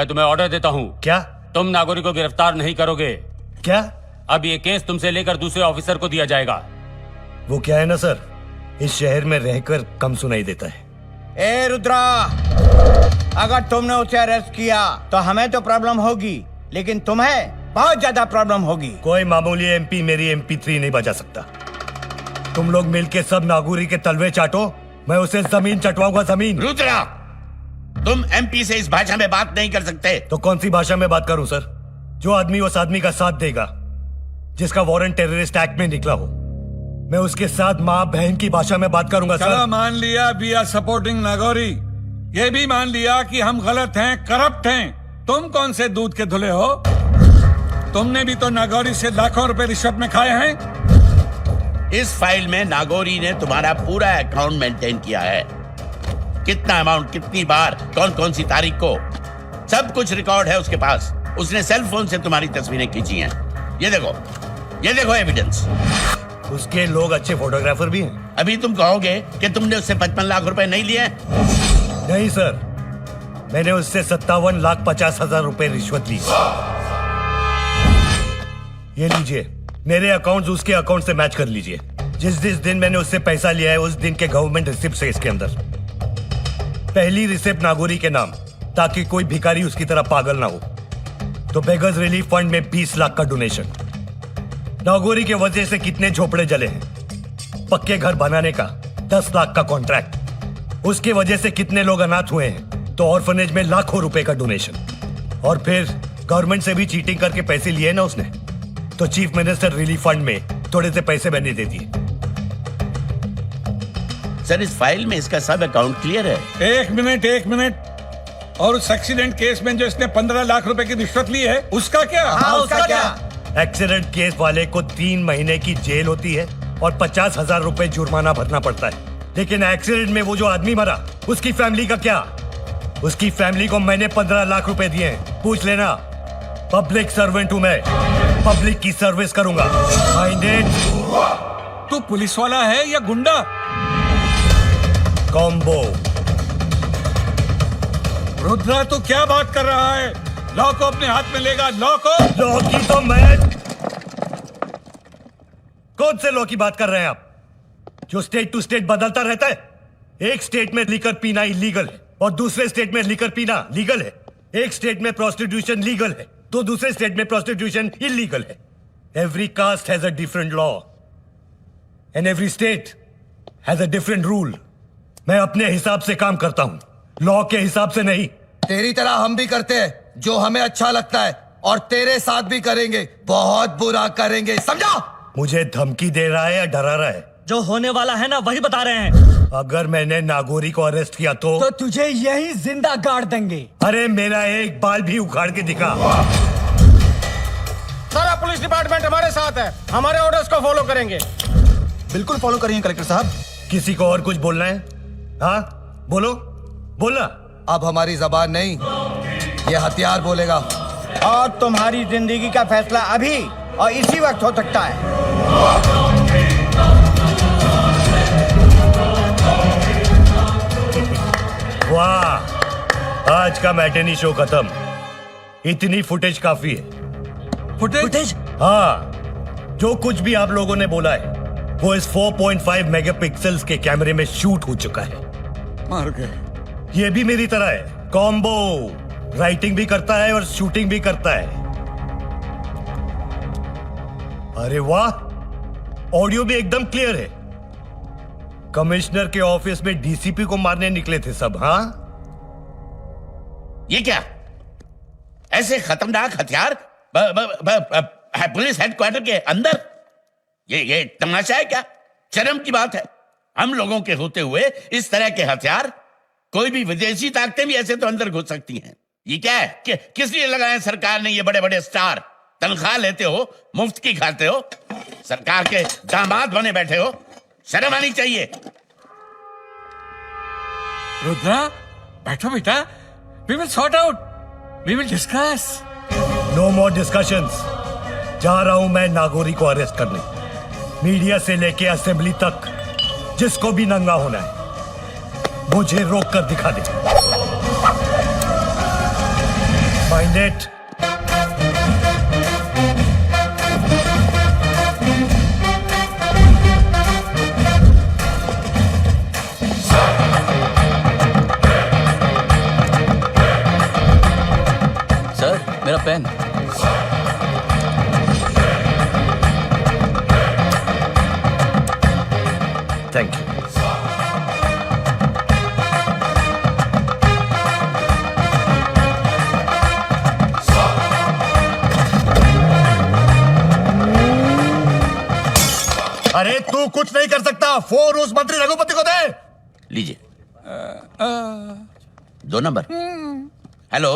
मैं तुम्हें ऑर्डर देता हूँ। क्या? तुम नागोरी को गिरफ्तार नहीं करोगे। क्या? अब ये केस तुमसे लेकर दूसरे ऑफिसर को दिया जाएगा। वो क्या है ना सर, इस शहर में रहकर कम सुनाई देता है। ए रुद्रा, अगर तुमने उसे अरेस्ट किया तो हमें तो प्रॉब्लम होगी, लेकिन तुम्हें बहुत ज्यादा प्रॉब्लम होगी। कोई मामूली एमपी मेरी MP3 नहीं बजा सकता। तुम लोग मिलके सब नागौरी के तलवे चाटो, मैं उसे जमीन चटवाऊंगा, जमीन। रुद्रा, तुम MP से इस भाषा में बात नहीं कर सकते। तो कौन सी भाषा में बात करूं सर? जो आदमी उस आदमी का साथ देगा जिसका वारंट टेररिस्ट एक्ट में निकला हो, मैं उसके साथ माँ बहन की भाषा में बात करूंगा सर। चलो मान लिया वी आर सपोर्टिंग नागौरी, ये भी मान लिया कि हम गलत हैं, करप्ट हैं। तुम कौन से दूध के धुले हो? तुमने भी तो नागौरी से लाखों रुपए रिश्वत में खाए हैं। इस फाइल में नागौरी ने तुम्हारा पूरा अकाउंट मेंटेन किया है। कितना अमाउंट, कितनी बार, कौन कौन सी तारीख को, सब कुछ रिकॉर्ड है उसके पास। उसने सेल फोन से तुम्हारी तस्वीरें खींची हैं। ये देखो एविडेंस। उसके लोग अच्छे फोटोग्राफर भी हैं। अभी तुम कहोगे कि तुमने उससे 55 लाख रुपए नहीं लिए? नहीं सर, मैंने उससे 57,50,000 रुपए रिश्वत ली। ये लीजिए, मेरे अकाउंट्स उसके अकाउंट से मैच कर लीजिए। जिस दिन मैंने उससे पैसा लिया है उस दिन के गवर्नमेंट रिसिप्ट है इसके अंदर। पहली रिसिप्ट नागौरी के नाम, ताकि कोई भिखारी उसकी तरह पागल ना हो। तो बेगर्स रिलीफ फंड में 20 लाख का डोनेशन। नागौरी के वजह से कितने झोपड़े जले हैं। पक्के घर बनाने का 10 लाख का कॉन्ट्रैक्ट। उसके वजह से कितने लोग अनाथ हुए हैं। तो ऑर्फनेज में लाखों रुपए का डोनेशन। और फिर गवर्नमेंट से भी चीटिंग करके पैसे लिए ना उसने, तो चीफ मिनिस्टर रिलीफ फंड में थोड़े से पैसे मैंने दे दिए। सर, इस फाइल में इसका सब अकाउंट क्लियर है। एक मिनट। और उस एक्सीडेंट केस में जो इसने 15 लाख रुपए की रिश्वत ली है, उसका क्या? हाँ, उसका क्या? एक्सीडेंट केस वाले को 3 महीने की जेल होती है और 50,000 रुपए जुर्माना भरना पड़ता है। लेकिन एक्सीडेंट में वो जो आदमी मरा, उसकी फैमिली का क्या? उसकी फैमिली को मैंने 15 लाख रुपए दिए हैं। पूछ लेना। पब्लिक सर्वेंट हूं मैं, पब्लिक की सर्विस करूंगा। तू पुलिस वाला है या गुंडा? कॉम्बो। रुद्रा, तू क्या बात कर रहा है? लॉ को अपने हाथ में लेगा। लॉ की तो मैं। कौन से लॉ की बात कर रहे हैं आप, जो स्टेट टू स्टेट बदलता रहता है? एक स्टेट में लिकर पीना इलीगल है और दूसरे स्टेट में लिकर पीना लीगल है। एक स्टेट में प्रोस्टिट्यूशन लीगल है तो दूसरे स्टेट में प्रोस्टिट्यूशन इलीगल है। Every caste has a different law and every state has a different rule. मैं अपने हिसाब से काम करता हूं, लॉ के हिसाब से नहीं। तेरी तरह हम भी करते हैं जो हमें अच्छा लगता है, और तेरे साथ भी करेंगे, बहुत बुरा करेंगे, समझा? मुझे धमकी दे रहा है या डरा रहा है? जो होने वाला है ना वही बता रहे हैं। अगर मैंने नागौरी को अरेस्ट किया तो तुझे यही जिंदा गाड़ देंगे। अरे मेरा एक बाल भी उखाड़ के दिखा। सारा पुलिस डिपार्टमेंट हमारे साथ है, हमारे ऑर्डर्स को फॉलो करेंगे। बिल्कुल फॉलो करेंगे कलेक्टर साहब। किसी को और कुछ बोलना है? हाँ बोलो, बोलना। अब हमारी जबान नहीं, ये हथियार बोलेगा। और तुम्हारी जिंदगी का फैसला अभी और इसी वक्त हो सकता है। वाह, आज का मैटेनी शो खत्म। इतनी फुटेज काफी है। फुटेज? हाँ, जो कुछ भी आप लोगों ने बोला है वो इस 4.5 मेगापिक्सल्स के कैमरे में शूट हो चुका है। मार गए। ये भी मेरी तरह है, कॉम्बो। राइटिंग भी करता है और शूटिंग भी करता है। अरे वाह, ऑडियो भी एकदम क्लियर है। कमिश्नर के ऑफिस में डीसीपी को मारने निकले थे सब। हाँ, ये क्या? ऐसे खतरनाक हथियार पुलिस हेडक्वार्टर के अंदर? ये तमाशा है क्या? शर्म की बात है। हम लोगों के होते हुए इस तरह के हथियार, कोई भी विदेशी ताकतें भी ऐसे तो अंदर घुस सकती हैं। ये क्या है? किस लिए लगाए सरकार ने ये बड़े बड़े स्टार? तनख्वाह लेते हो, मुफ्त की खाते हो, सरकार के दामाद बने बैठे हो, शर्म आनी चाहिए। रुद्रा, बैठो बेटा, we will sort out, we will discuss. No more discussions. जा रहा हूं मैं नागौरी को अरेस्ट करने। मीडिया से लेके असेंबली तक जिसको भी नंगा होना है मुझे रोक कर दिखा दे। Find it. सर मेरा पेन। Thank you. अरे तू कुछ नहीं कर सकता। फोन उस मंत्री रघुपति को दे। लीजिए। 2 नंबर। हेलो,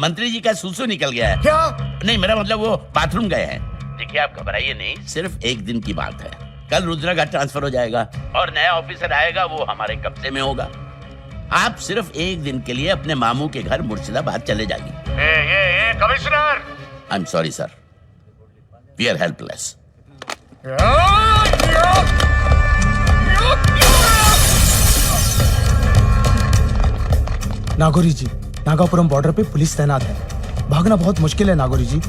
मंत्री जी का सूसू निकल गया है। क्या? नहीं, मेरा मतलब वो बाथरूम गए हैं। देखिए, आप घबराइए नहीं, सिर्फ 1 दिन की बात है। कल रुद्रा का ट्रांसफर हो जाएगा और नया ऑफिसर आएगा, वो हमारे कब्जे में होगा। आप सिर्फ 1 दिन के लिए अपने मामू के घर मुर्शिदाबाद चले जाइए। ये commissioner. I am sorry sir, we are helpless. Nagauri ji, Nagapuram border पे पुलिस तैनात है। भागना बहुत मुश्किल है नागौरी जी।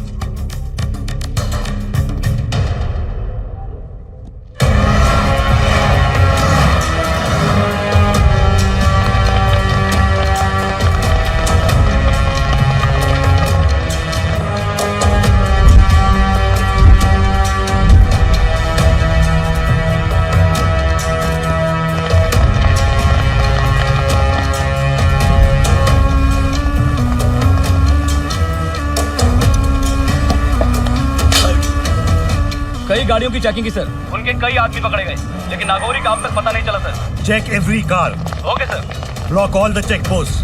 कई गाड़ियों की चेकिंग की सर। उनके कई आदमी पकड़े गए, लेकिन नागौरी का अब तक पता नहीं चला sir. Check every car. Okay sir. Block all the checkposts.